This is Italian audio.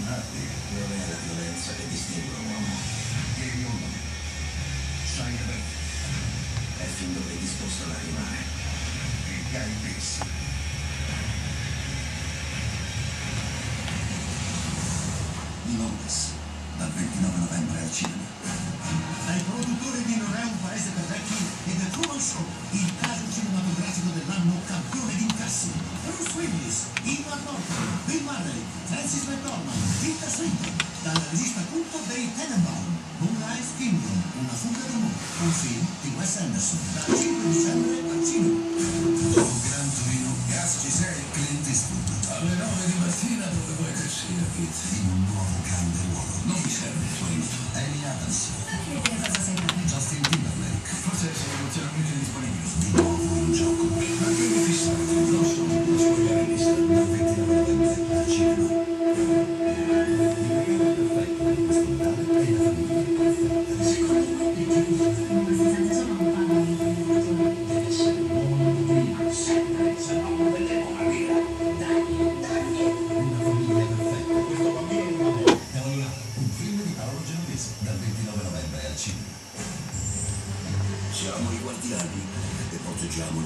Hardy non è la violenza che distingue un uomo. Gary Oldman, Shia LaBeouf, è fin dove è disposto ad arrivare. E Guy Pearce. Londres, dal 29 novembre al cinema. Dai produttori di Non è un paese per vecchi e The Truman Show, il caso cinematografico dell'anno campione di incassi. Bruce Willis, Edward Norton, Bill Murray, Francis McDormand, Tilda Swinton, dal regista culto dei Tenenbaum, Moonrise Kingdom, Una fuga d'amore, un film di Wes Anderson, dal 5 dicembre al cinema. Don Gran Torino, Gas ci sei, Clint Eastwood. Alle 9 di mattina dove vuoi che sia, Pete? In un nuovo grande ruolo. Non mi serve il tuo aiuto. Amy Adams. Justin Timberlake. Forse sono emozionalmente disponibili. Di nuovo in gioco. Ma che mi fissate? Non sono una sua lista. Dal 29 novembre al cinema. Il regalo perfetto per l'ospitale e la famiglia. Secondo me i genitori non abbastanza sono un panno di lavoratori. Deve essere un uomo di prima. Se no non vedevo una vita. Dai. Una famiglia perfetta. Questo bambino è un amore. E allora, un film di Paolo Genovese. Dal 29 novembre al cinema. Siamo i guardiani e proteggiamo